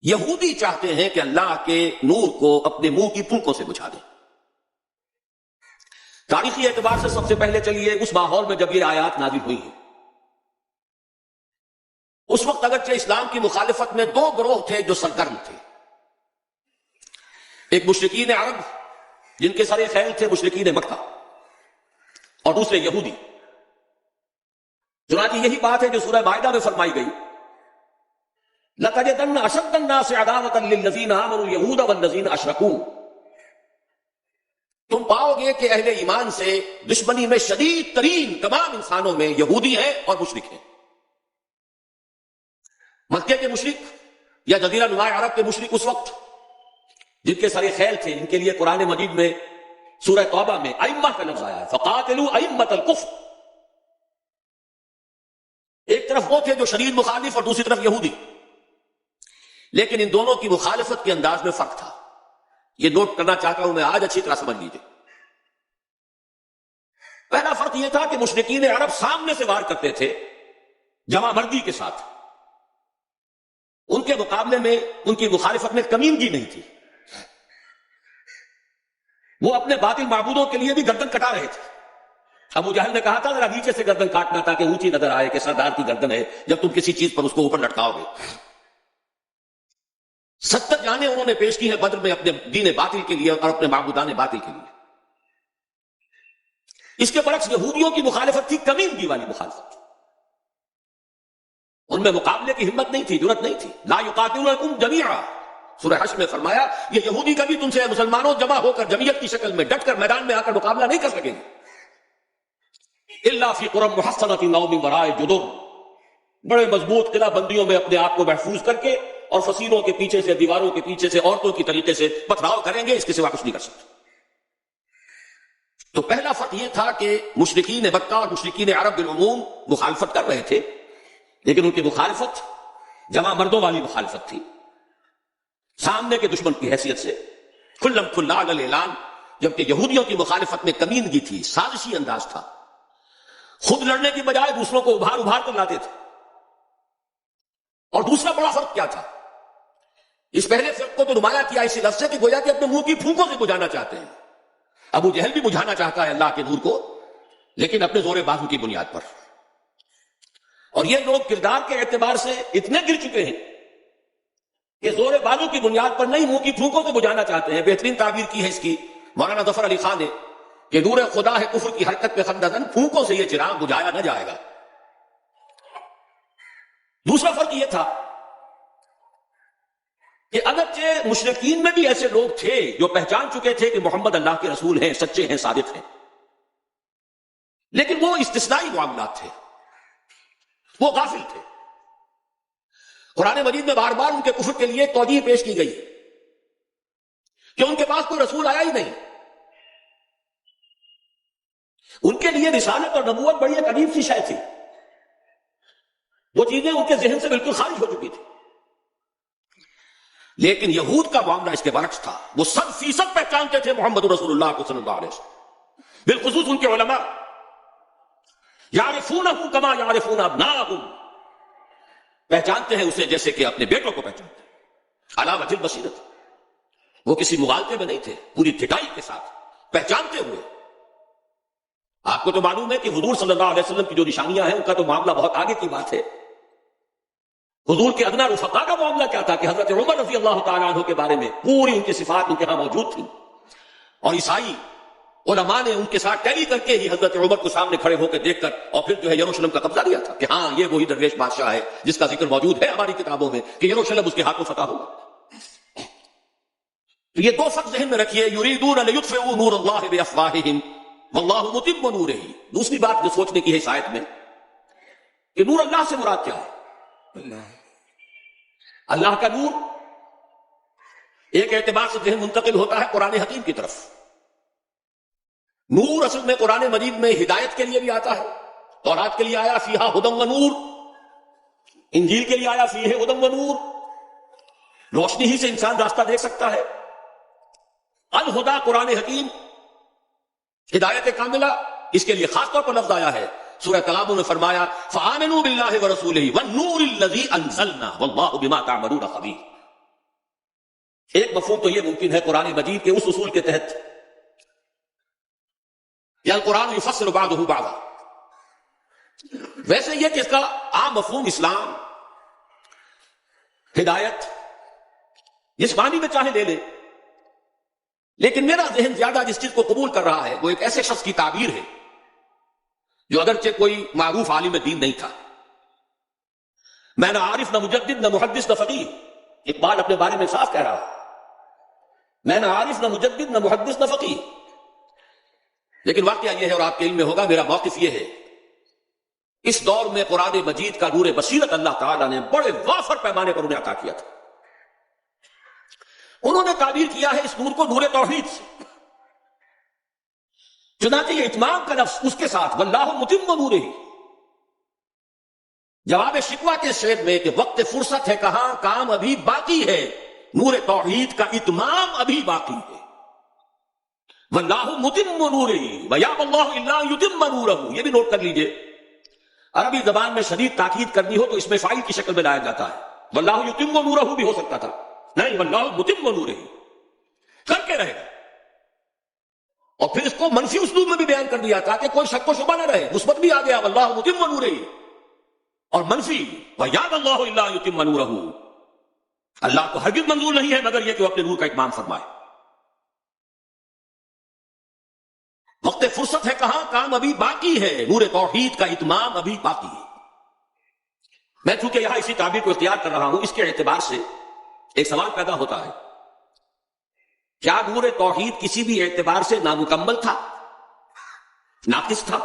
یہودی چاہتے ہیں کہ اللہ کے نور کو اپنے منہ کی پھونکوں سے بجھا دیں۔ تاریخی اعتبار سے سب سے پہلے چلیے اس ماحول میں جب یہ آیات نازل ہوئی ہیں، اس وقت اگرچہ اسلام کی مخالفت میں دو گروہ تھے جو سرگرم تھے، ایک مشرکین عرب جن کے سر خیل تھے مشرکین مکہ، اور دوسرے یہودی۔ چنانچہ یہی بات ہے جو سورہ مائدہ میں فرمائی گئی، لَتَجِدَنَّ أَشَدَّ النَّاسِ عَدَاوَةً لِلَّذِينَ آمَنُوا الْيَهُودَ وَالَّذِينَ أَشْرَكُوا، تم پاؤ گے کہ اہل ایمان سے دشمنی میں شدید ترین تمام انسانوں میں یہودی ہیں اور مشرک ہیں۔ مکے کے مشرک یا جزیرہ نما عرب کے مشرک اس وقت جن کے سر خیل تھے، جن کے لیے قرآن مجید میں سورہ توبہ میں ائمہ کا لفظ آیا ہے، فَقَاتِلُوا أَئِمَّةَ الْكُفْرِ، ایک طرف وہ تھے جو شدید مخالف اور دوسری طرف یہودی، لیکن ان دونوں کی مخالفت کے انداز میں فرق تھا۔ یہ نوٹ کرنا چاہتا ہوں میں آج، اچھی طرح سمجھ لیجیے۔ پہلا فرق یہ تھا کہ مشرکین عرب سامنے سے وار کرتے تھے جمع مردی کے ساتھ، ان کے مقابلے میں ان کی مخالفت میں کمینگی نہیں تھی، وہ اپنے باطل معبودوں کے لیے بھی گردن کٹا رہے تھے۔ ابو جہل نے کہا تھا ذرا نیچے سے گردن کاٹنا تاکہ اونچی نظر آئے کہ سردار کی گردن ہے، جب تم کسی چیز پر اس کو اوپر لٹکاؤ گے۔ 70 جانیں انہوں نے پیش کی ہیں بدر میں اپنے دین باطل کے لیے اور اپنے معبودان باطل کے لیے۔ اس کے برعکس یہودیوں کی مخالفت تھی کمینگی والی مخالفت، ان میں مقابلے کی ہمت نہیں تھی، جرأت نہیں تھی۔ لا یقاتلونکم جمیعا، سورہ حشر میں فرمایا یہ یہودی کبھی تم سے مسلمانوں جمع ہو کر جمعیت کی شکل میں ڈٹ کر میدان میں آ کر مقابلہ نہیں کر سکیں گے، الا فی قرى محصنۃ او من وراء جدر، بڑے مضبوط قلعہ بندیوں میں اپنے آپ کو محفوظ کر کے اور فصیلوں کے پیچھے سے، دیواروں کے پیچھے سے، عورتوں کی طریقے سے پتھراؤ کریں گے، اس کے سوا کچھ نہیں کر سکتے۔ تو پہلا فرق یہ تھا کہ مشرکین مکہ اور مشرکین عرب بالعموم مخالفت کر رہے تھے، لیکن ان کی مخالفت جمع مردوں والی مخالفت تھی، سامنے کے دشمن کی حیثیت سے کھلم کھلا اعلان، جبکہ یہودیوں کی مخالفت میں کمینگی تھی، سازشی انداز تھا، خود لڑنے کی بجائے دوسروں کو ابھار ابھار کر لاتے تھے۔ اور دوسرا بڑا فرق کیا تھا، اس پہلے فرق کو تو نمایاں کیا اسی لفظ سے کہ گویا کہ اپنے منہ کی پھونکوں سے بجھانا چاہتے ہیں۔ ابو جہل بھی بجھانا چاہتا ہے اللہ کے نور کو، لیکن اپنے زور بازو کی بنیاد پر، اور یہ لوگ کردار کے اعتبار سے اتنے گر چکے ہیں کہ زور بازو کی بنیاد پر نہیں، منہ کی پھونکوں سے بجھانا چاہتے ہیں۔ بہترین تعبیر کی ہے اس کی مولانا ظفر علی خان نے کہ نور خدا ہے کفر کی حرکت پہ خندقن، پھونکوں سے یہ چراغ بجھایا نہ جائے گا۔ دوسرا فرق یہ تھا کہ اگرچہ مشرکین میں بھی ایسے لوگ تھے جو پہچان چکے تھے کہ محمد اللہ کے رسول ہیں، سچے ہیں، صادق ہیں، لیکن وہ استثنائی معاملات تھے، وہ غافل تھے۔ قرآن مجید میں بار بار ان کے کفر کے لیے توجیہ پیش کی گئی کہ ان کے پاس کوئی رسول آیا ہی نہیں، ان کے لیے رسالت اور نبوت بڑی ایک عجیب سی شے تھی، وہ چیزیں ان کے ذہن سے بالکل خارج ہو چکی تھی۔ لیکن یہود کا معاملہ اس کے برعکس تھا، وہ 100% پہچانتے تھے محمد رسول اللہ کو صلی اللہ علیہ وسلم، بالخصوص ان کے علماء، یعرفونہ کما یعرفون ابناءہم، پہچانتے ہیں اسے جیسے کہ اپنے بیٹوں کو پہچانتے ہیں، علی وجہ البصیرۃ، وہ کسی مغالطے میں نہیں تھے، پوری ٹھٹائی کے ساتھ پہچانتے ہوئے۔ آپ کو تو معلوم ہے کہ حضور صلی اللہ علیہ وسلم کی جو نشانیاں ہیں ان کا تو معاملہ بہت آگے کی بات ہے۔ حضور کے ادنا رفقا کا معاملہ کیا تھا کہ حضرت عمر رضی اللہ تعالیٰ عنہ کے بارے میں پوری ان کی صفات ان کے ہاں موجود تھیں، اور عیسائی علماء نے ان کے ساتھ ٹیلی کر کے ہی حضرت عمر کو سامنے کھڑے ہو کے دیکھ کر اور پھر جو ہے یروشلم کا قبضہ لیا تھا کہ ہاں یہ وہی درویش بادشاہ ہے جس کا ذکر موجود ہے ہماری کتابوں میں کہ یروشلم اس کے ہاتھوں فتح ہوگا۔ تو یہ دو فرق ذہن میں رکھیے، یریدون لیطفئوا نور اللہ بافواہہم واللہ متم نورہ۔ دوسری بات جو سوچنے کی ہے اس آیت میں کہ نور اللہ سے مراد کیا ہے؟ اللہ کا نور ایک اعتبار سے ذہن منتقل ہوتا ہے قرآن حکیم کی طرف۔ نور اصل میں قرآن مجید میں ہدایت کے لیے بھی آتا ہے، تورات کے لیے آیا فیہا ھدی و نور، انجیل کے لیے آیا فیہ ھدی و نور، روشنی ہی سے انسان راستہ دیکھ سکتا ہے۔ الہدیٰ قرآن حکیم، ہدایت کاملہ، اس کے لیے خاص طور پر لفظ آیا ہے۔ سورہ تغابن میں فرمایا فآمنوا باللہ ورسولہ والنور الذی انزلنا واللہ بما تعملون خبیر۔ ایک مفہوم تو یہ ممکن ہے قرآن مجید کے اس اصول کے تحت یا القرآن یفسر بعضہ بعضا، ویسے یہ کہ اس کا عام مفہوم اسلام، ہدایت، جس معنی میں چاہے لے لے، لیکن میرا ذہن زیادہ جس چیز کو قبول کر رہا ہے وہ ایک ایسے شخص کی تعبیر ہے جو اگرچہ کوئی معروف عالم دین نہیں تھا، میں نہ عارف نہ مجدد نہ محدث نہ فقیہ، اقبال اپنے بارے میں صاف کہہ رہا ہے، میں نہ عارف نہ مجدد نہ محدث نہ فقیہ، لیکن واقعہ یہ ہے اور آپ کے علم میں ہوگا میرا موقف یہ ہے، اس دور میں قرآن مجید کا نور بصیرت اللہ تعالیٰ نے بڑے وافر پیمانے پر انہیں عطا کیا تھا۔ انہوں نے تعبیر کیا ہے اس نور کو نور توحید سے، چنانچہ یہ اتمام کا لفظ اس کے ساتھ واللہ متم نورہ، جواب شکوہ کے شعر میں کہ وقت فرصت ہے کہاں، کام ابھی باقی ہے، نور توحید کا اتمام ابھی باقی ہے، واللہ متم نورہ ویابی اللہ الا ان یتم نورہ، یہ بھی نوٹ کر لیجئے، عربی زبان میں شدید تاکید کرنی ہو تو اس میں فاعل کی شکل میں لایا جاتا ہے، واللہ یتم نورہ بھی ہو سکتا تھا، نہیں واللہ متم نورہ کر کے رہے گا، اور پھر اس کو منفی اسلوب میں بھی بیان کر دیا تھا کہ کوئی شک و شبہ نہ رہے، مثبت بھی آ گیا واللہ متم نورہ، اور منفی وَيَأْبَى اللَّهُ إِلَّا أَن يُتِمَّ نُورَهُ، اللہ کو ہرگز منظور نہیں ہے مگر یہ کہ وہ اپنے نور کا اتمام فرمائے۔ وقت فرصت ہے کہاں، کام ابھی باقی ہے، نور توحید کا اتمام ابھی باقی ہے۔ میں چونکہ یہاں اسی تعبیر کو اختیار کر رہا ہوں، اس کے اعتبار سے ایک سوال پیدا ہوتا ہے، کیا نور توحید کسی بھی اعتبار سے نامکمل تھا، ناقص تھا،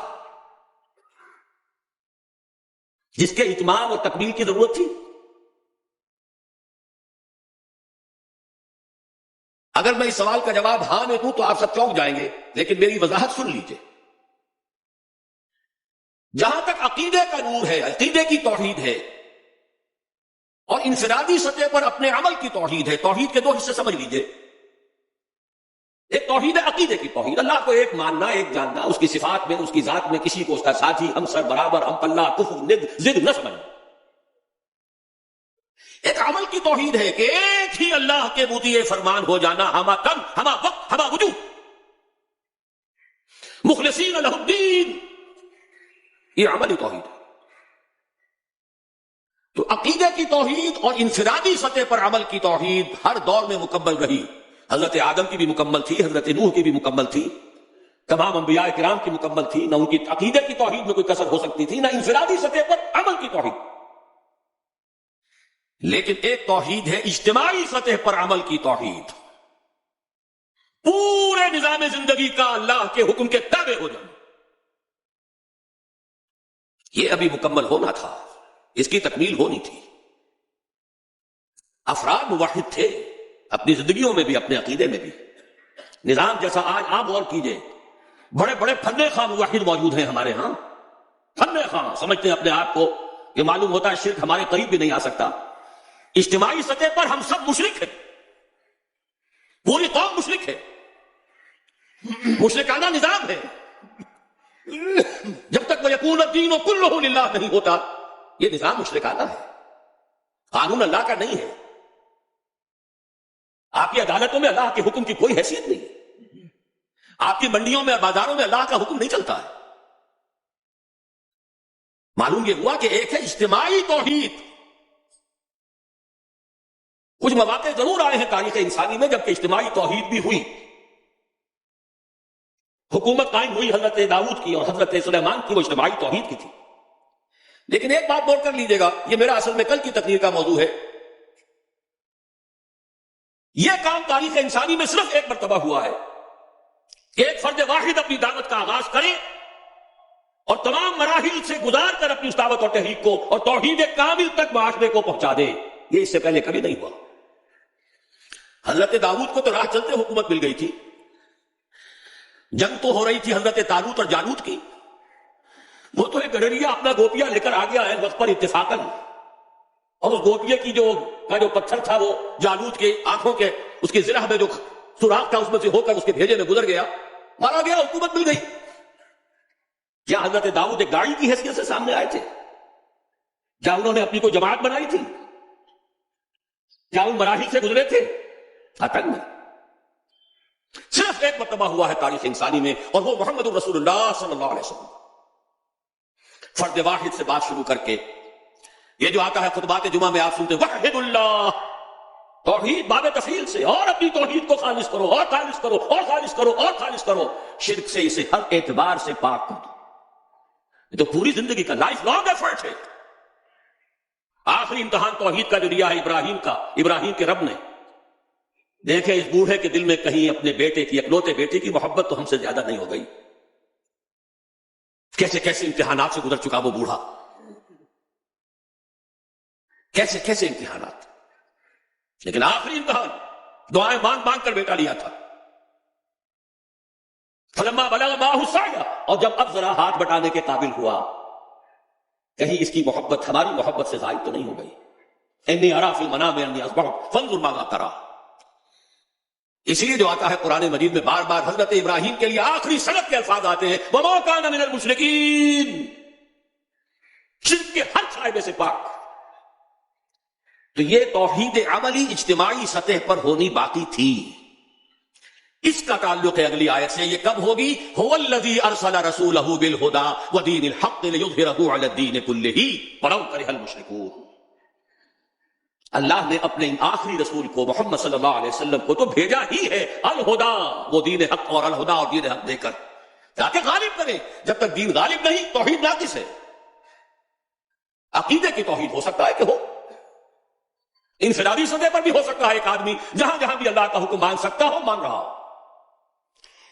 جس کے اتمام اور تکمیل کی ضرورت تھی؟ اگر میں اس سوال کا جواب ہاں میں دوں تو آپ سب چونک جائیں گے، لیکن میری وضاحت سن لیجئے۔ جہاں تک عقیدے کا نور ہے، عقیدے کی توحید ہے، اور انفرادی سطح پر اپنے عمل کی توحید ہے، توحید کے دو حصے سمجھ لیجئے، ایک توحید ہے عقیدے کی توحید، اللہ کو ایک ماننا، ایک جاننا، اس کی صفات میں، اس کی ذات میں کسی کو اس کا ساتھی، ہمسر، برابر، ہم پلہ، کفر، ند، ضد نہ سمجھنا۔ ایک عمل کی توحید ہے کہ ایک ہی اللہ کے مطیع فرمان ہو جانا، ہما کم، ہما وقت، ہما وجود، مخلصین لہ الدین، یہ عملی توحید ہے۔ تو عقیدے کی توحید اور انفرادی سطح پر عمل کی توحید ہر دور میں مکمل رہی، حضرت آدم کی بھی مکمل تھی، حضرت نوح کی بھی مکمل تھی، تمام انبیاء کرام کی مکمل تھی، نہ ان کی عقیدے کی توحید میں کوئی کسر ہو سکتی تھی، نہ انفرادی سطح پر عمل کی توحید۔ لیکن ایک توحید ہے اجتماعی سطح پر عمل کی توحید، پورے نظام زندگی کا اللہ کے حکم کے تابع ہو جانا، یہ ابھی مکمل ہونا تھا، اس کی تکمیل ہونی تھی۔ افراد موحد تھے اپنی زندگیوں میں بھی، اپنے عقیدے میں بھی، نظام جیسا آج آپ غور کیجئے، بڑے بڑے فن خواہ موحد موجود ہیں ہمارے ہاں، فن خواہ سمجھتے ہیں اپنے آپ کو، یہ معلوم ہوتا ہے شرک ہمارے قریب بھی نہیں آ سکتا۔ اجتماعی سطح پر ہم سب مشرک ہیں، پوری قوم مشرک ہے، مشرکانہ نظام ہے، جب تک وَيَكُونَ الدِّينُ كُلُّهُ لِلَّهِ نہیں ہوتا یہ نظام مشرکانہ ہے، قانون اللہ کا نہیں ہے، آپ کی عدالتوں میں اللہ کے حکم کی کوئی حیثیت نہیں، آپ کی منڈیوں میں، بازاروں میں اللہ کا حکم نہیں چلتا ہے۔ معلوم یہ ہوا کہ ایک ہے اجتماعی توحید، کچھ مواقع ضرور آئے ہیں تاریخ انسانی میں جبکہ اجتماعی توحید بھی ہوئی، حکومت قائم ہوئی حضرت داؤد کی اور حضرت سلیمان کی، وہ اجتماعی توحید کی تھی۔ لیکن ایک بات نوٹ کر لیجئے گا، یہ میرا اصل میں کل کی تقریر کا موضوع ہے، یہ کام تاریخ انسانی میں صرف ایک مرتبہ ہوا ہے کہ ایک فرد واحد اپنی دعوت کا آغاز کرے اور تمام مراحل سے گزار کر اپنی اس دعوت اور تحریک کو اور توحید کامل تک معاشرے کو پہنچا دے، یہ اس سے پہلے کبھی نہیں ہوا۔ حضرت داؤد کو تو راہ چلتے حکومت مل گئی تھی، جنگ تو ہو رہی تھی حضرت طالوت اور جالوت کی، وہ تو ایک گڈریا اپنا گوپیا لے کر آ گیا ہے وقت پر اتفاقاً، اور اس گوپیے کی جو پتھر تھا وہ جالوت کے آنکھوں کے اس کی زرہ میں جو سوراخ تھا اس میں سے ہو کر اس کے بھیجے میں گزر گیا، مارا گیا، حکومت مل گئی۔ کیا حضرت داؤد ایک داعی کی حیثیت سے سامنے آئے تھے؟ کیا انہوں نے اپنی کوئی جماعت بنائی تھی؟ کیا ان مراحل سے گزرے تھے؟ عقل میں صرف ایک مرتبہ ہوا ہے تاریخ انسانی میں، اور وہ محمد رسول اللہ صلی اللہ علیہ وسلم۔ فرد واحد سے بات شروع کر کے یہ جو آتا ہے خطبات جمعہ میں آپ سنتے وحد اللہ، توحید باب تفصیل سے، اور اپنی توحید کو خالص کرو اور خالص کرو اور خالص کرو اور خالص کرو، شرک سے اسے ہر اعتبار سے پاک کر دو۔ یہ تو پوری زندگی کا لائف لانگ ایفرٹ ہے۔ آخری امتحان توحید کا جو لیا ہے ابراہیم کے رب نے، دیکھیں اس بوڑھے کے دل میں کہیں اپنے بیٹے کی، اکلوتے بیٹے کی محبت تو ہم سے زیادہ نہیں ہو گئی۔ کیسے کیسے امتحانات سے گزر چکا وہ بوڑھا، کیسے کیسے امتحانات، لیکن آخری امتحان دعائیں مانگ مانگ کر بیٹا لیا تھا۔ فلما بلغ معه السعي، اور جب اب ذرا ہاتھ بٹانے کے قابل ہوا، کہیں اس کی محبت ہماری محبت سے زائد تو نہیں ہو گئی۔ انی ارا فی المنام انی اذبحک فانظر ماذا تری، اسی لیے جو آتا ہے قرآن مجید میں بار بار حضرت ابراہیم کے لیے آخری صنعت کے الفاظ آتے ہیں وما کان من المشرکین، شرک کے ہر شائبے سے پاک۔ تو یہ توحید عملی اجتماعی سطح پر ہونی باقی تھی، اس کا تعلق ہے اگلی آیت سے۔ یہ کب ہوگی؟ هو الذی ارسل رسولہ بالہدی ودین الحق لیظہرہ علی الدین کلہ ولو کرہ المشرکون۔ اللہ نے اپنے آخری رسول کو محمد صلی اللہ علیہ وسلم کو تو بھیجا ہی ہے الہدا، وہ دین حق اور الہدا اور دین حق دے کر تاکہ غالب کرے۔ جب تک دین غالب نہیں توحید ناقص ہے۔ عقیدے کی توحید ہو سکتا ہے کہ ہو، انفرادی سطح پر بھی ہو سکتا ہے، ایک آدمی جہاں جہاں بھی اللہ کا حکم مان سکتا ہو مان رہا ہو،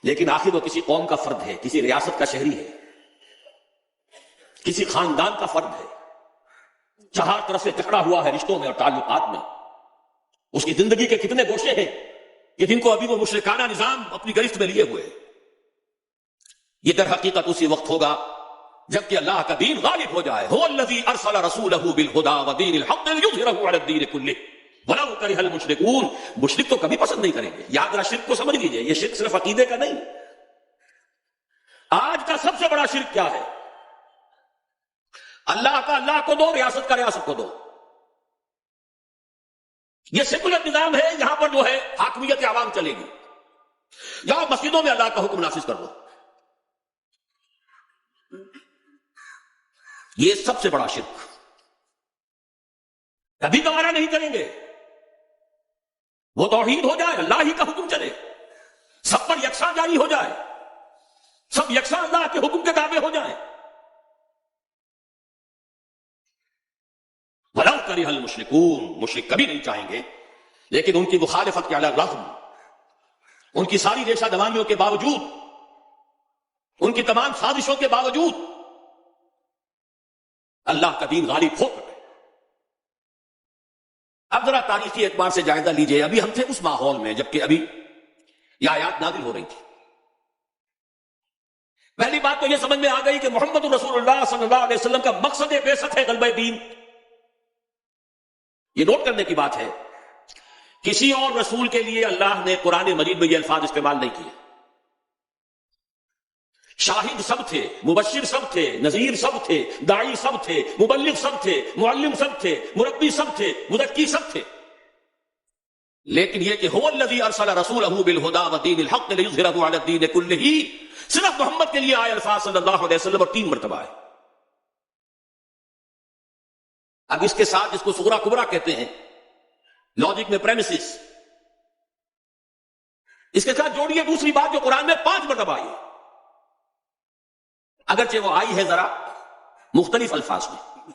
لیکن آخر وہ کسی قوم کا فرد ہے، کسی ریاست کا شہری ہے، کسی خاندان کا فرد ہے، چار طرف سے جکڑا ہوا ہے رشتوں میں اور تعلقات میں۔ اس کی زندگی کے کتنے گوشے ہیں کہ جن کو ابھی وہ مشرکانہ نظام اپنی گرفت میں لیے ہوئے ہیں۔ یہ در حقیقت اسی وقت ہوگا جبکہ اللہ کا دین غالب ہو جائے۔ هو الذی ارسل رسولہ بالہدی ودین الحق لیظہرہ علی الدین کلہ ولو کرہ المشرکون۔ مشرک تو کبھی پسند نہیں کریں گے۔ یاد رہا شرک کو سمجھ لیجئے، یہ شرک صرف عقیدے کا نہیں۔ آج کا سب سے بڑا شرک کیا ہے؟ اللہ کا اللہ کو دو، ریاست کا ریاست کو دو۔ یہ سیکولر نظام ہے، یہاں پر جو ہے حاکمیت عوام چلے گی، جاؤ مسجدوں میں اللہ کا حکم نافذ کر دو۔ یہ سب سے بڑا شرک، کبھی گوارا نہیں کریں گے۔ وہ توحید ہو جائے، اللہ ہی کا حکم چلے، سب پر یکساں جاری ہو جائے، سب یکساں اللہ کے حکم کے تابع ہو جائیں۔ وَلَوْ كَرِهَ الْمُشْرِكُونَ، مشرک کبھی نہیں چاہیں گے، لیکن ان کی مخالفت کے علی الرغم، ان کی ساری ریشہ دوائیوں کے باوجود، ان کی تمام سازشوں کے باوجود اللہ کا دین غالب ہو کر۔ اب ذرا تاریخی اعتبار سے جائزہ لیجئے، ابھی ہم تھے اس ماحول میں جبکہ ابھی یہ آیات نازل ہو رہی تھی۔ پہلی بات تو یہ سمجھ میں آ گئی کہ محمد رسول اللہ صلی اللہ علیہ وسلم کا مقصد بعثت ہے غلبہ دین۔ یہ نوٹ کرنے کی بات ہے، کسی اور رسول کے لیے اللہ نے قرآن مجید میں یہ الفاظ استعمال نہیں کیے۔ شاہد سب تھے، مبشر سب تھے، نذیر سب تھے، داعی سب تھے، مبلغ سب تھے، معلم سب تھے، مربی سب تھے، مزکی سب تھے، لیکن یہ کہ هو الذی ارسل رسولہ بالہدی ودین الحق لیظہرہ علی الدین کلہ، صرف محمد کے لیے آئے الفاظ صلی اللہ علیہ وسلم اور 3 مرتبہ آئے۔ اب اس کے ساتھ جس کو صغرا کبرا کہتے ہیں لاجک میں پریمیسز، اس کے ساتھ جوڑیے دوسری بات جو قرآن میں 5 مرتبہ آئی ہے، اگرچہ وہ آئی ہے ذرا مختلف الفاظ میں۔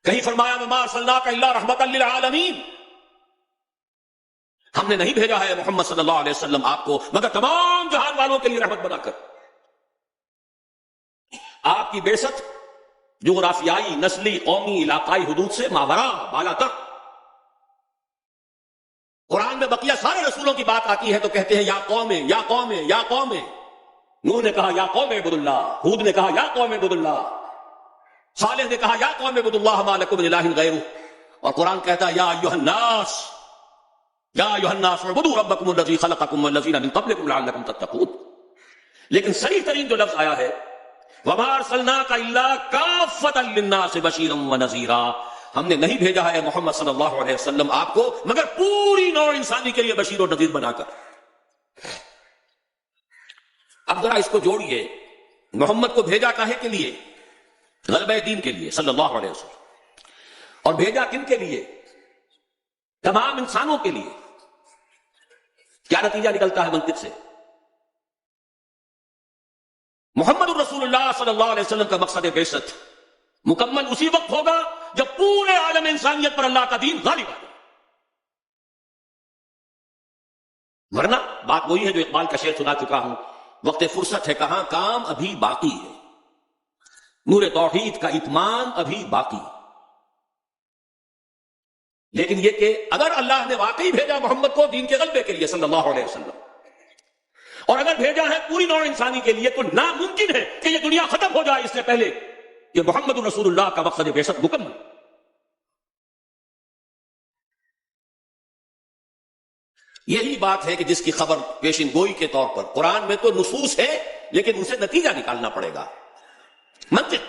کہیں فرمایا وما ارسلناک الا رحمۃ للعالمین، ہم نے نہیں بھیجا ہے محمد صلی اللہ علیہ وسلم آپ کو مگر تمام جہان والوں کے لیے رحمت بنا کر۔ آپ کی بعثت جغرافیائی، نسلی، قومی، علاقائی حدود سے ماوراء بالا تک۔ قرآن میں بقیہ سارے رسولوں کی بات آتی ہے تو کہتے ہیں یا قوم یا قوم یا قوم۔ نوح نے کہا یا قوم اعبدوا اللہ، ہود نے کہا یا قوم اعبدوا اللہ، صالح نے کہا یا قوم اعبدوا اللہ ما لکم من الہ غیرہ، اور قرآن کہتا ہے یا ایھا الناس یا ایھا الناس اعبدوا ربکم الذی خلقکم والذین من قبلکم لعلکم تتقون۔ لیکن صریح ترین جو لفظ آیا ہے وما ارسلناک الا کافۃ للناس بشیرا ونذیرا، ہم نے نہیں بھیجا ہے محمد صلی اللہ علیہ وسلم آپ کو مگر پوری نوع انسانی کے لیے بشیر و نذیر بنا کر. اب ذرا اس کو جوڑیے، محمد کو بھیجا کاہے کے لیے؟ غلبہ دین کے لیے صلی اللہ علیہ وسلم. اور بھیجا کن کے لیے؟ تمام انسانوں کے لیے. کیا نتیجہ نکلتا ہے منطق سے؟ محمد الرسول اللہ صلی اللہ علیہ وسلم کا مقصد بعثت مکمل اسی وقت ہوگا جب پورے عالم انسانیت پر اللہ کا دین غالب آ جائے. ورنہ بات وہی ہے جو اقبال کا شعر سنا چکا ہوں، وقت فرصت ہے کہاں، کام ابھی باقی ہے، نور توحید کا اتمام ابھی باقی. لیکن یہ کہ اگر اللہ نے واقعی بھیجا محمد کو دین کے غلبے کے لیے صلی اللہ علیہ وسلم، اور اگر بھیجا ہے پوری نوع انسانی کے لیے، تو ناممکن ہے کہ یہ دنیا ختم ہو جائے اس سے پہلے کہ محمد رسول اللہ کا مقصد بعثت مکمل. یہی بات ہے کہ جس کی خبر پیشن گوئی کے طور پر قرآن میں تو نصوص ہے، لیکن ان سے نتیجہ نکالنا پڑے گا. منطق،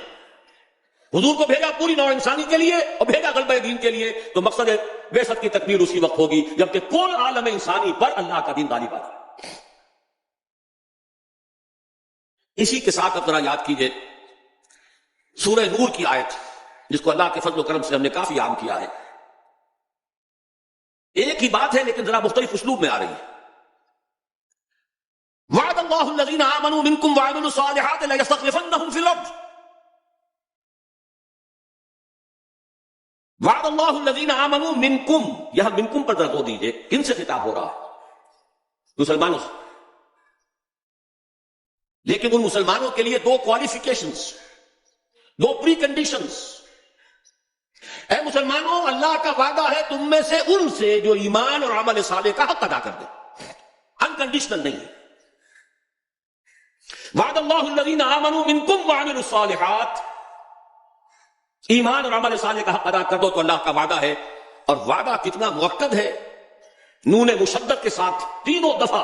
حضور کو بھیجا پوری نوع انسانی کے لیے اور بھیجا غلبہ دین کے لیے، تو مقصد بعثت کی تکمیل اسی وقت ہوگی جبکہ کل عالم انسانی پر اللہ کا دین غالب آ جائے. اسی کے ساتھ اب ذرا یاد کیجئے سورہ نور کی آیت، جس کو اللہ کے فضل و کرم سے ہم نے کافی عام کیا ہے. ایک ہی بات ہے لیکن ذرا مختلف اسلوب میں آ رہی ہے. وعد اللہ الذین آمنوا منکم وعملوا الصالحات لیستخلفنہم فی الارض. وعد اللہ الذین آمنوا منکم، یہاں منکم پر ذرا زور دیجئے، کن سے خطاب ہو رہا ہے؟ مسلمانوں سے. لیکن ان مسلمانوں کے لیے دو کوالیفیکیشنز، دو پری کنڈیشنز. اے مسلمانوں، اللہ کا وعدہ ہے تم میں سے ان سے جو ایمان اور عمل صالح کا حق ادا کر دے، انکنڈیشنل نہیں ہے. وعد اللہ الذین آمنوا منکم وعملوا الصالحات، ایمان اور عمل صالح کا حق ادا کر دو تو اللہ کا وعدہ ہے. اور وعدہ کتنا مؤکد ہے، نون مشدد کے ساتھ تینوں دفعہ،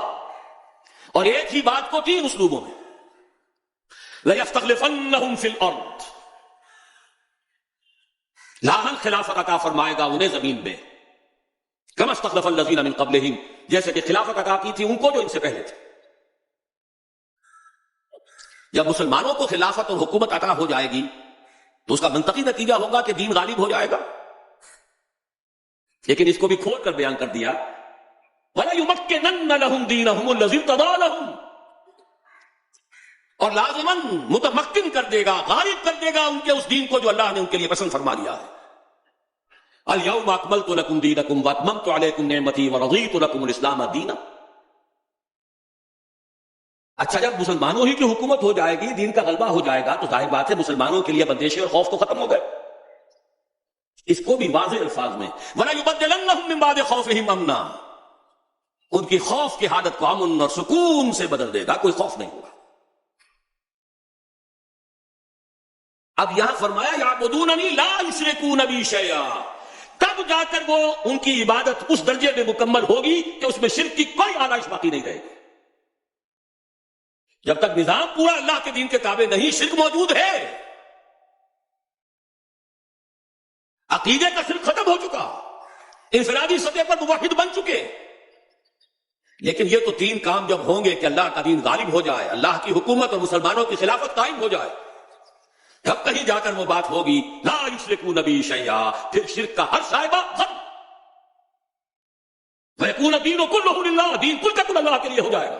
اور ایک ہی بات کو تین اسلوبوں میں. لَيَسْتَخْلِفَنَّهُمْ فِي الْأَرْضِ، لاحق خلافت عطا فرمائے گا انہیں زمین میں. كَمَا اسْتَخْلَفَ الَّذِينَ مِن قَبْلِهِمْ، جیسے کہ خلافت عطا کی تھی ان کو جو ان سے پہلے تھے. جب مسلمانوں کو خلافت اور حکومت عطا ہو جائے گی تو اس کا منطقی نتیجہ ہوگا کہ دین غالب ہو جائے گا. لیکن اس کو بھی کھول کر بیان کر دیا، وَلَا يُمَكِّنَنَّ لَهُمْ دِينَهُمُ الَّذِي ارْتَضَىٰ لَهُمْ، اور لازماً متمکن کر دے گا، غالب کر دے گا ان کے اس دین کو جو اللہ نے ان کے لیے پسند فرما لیا ہے. اليوم اکملت لکم دینکم واتممت علیکم نعمتی ورضیت لکم الاسلام دینا. اچھا، جب مسلمانوں ہی کی حکومت ہو جائے گی، دین کا غلبہ ہو جائے گا، تو ظاہر بات ہے مسلمانوں کے لیے بندشیں اور خوف تو ختم ہو گئے. اس کو بھی واضح الفاظ میں وَلَا يُبَدِّلَنَّهُم مِّن بَعْدِ خَوْفِهِمْ أَمْنًا، ان کی خوف کی حالت کو امن اور سکون سے بدل دے گا، کوئی خوف نہیں ہوگا. اب یہاں فرمایا یعبدوننی لا یشرکون بی شیئا، تب جا کر وہ ان کی عبادت اس درجے میں مکمل ہوگی کہ اس میں شرک کی کوئی آلائش باقی نہیں رہے گی. جب تک نظام پورا اللہ کے دین کے تابع نہیں، شرک موجود ہے. عقیدے کا شرک ختم ہو چکا، انفرادی سطح پر موحد بن چکے. لیکن یہ تو تین کام جب ہوں گے کہ اللہ کا دین غالب ہو جائے، اللہ کی حکومت اور مسلمانوں کی خلافت قائم ہو جائے، تب کہیں جا کر وہ بات ہوگی لا یشرکون بی شیئا، پھر شرک کا ہر شائبہ ختم، ویکون الدین کلہ للہ، دین کل کا کل اللہ کے لیے ہو جائے گا.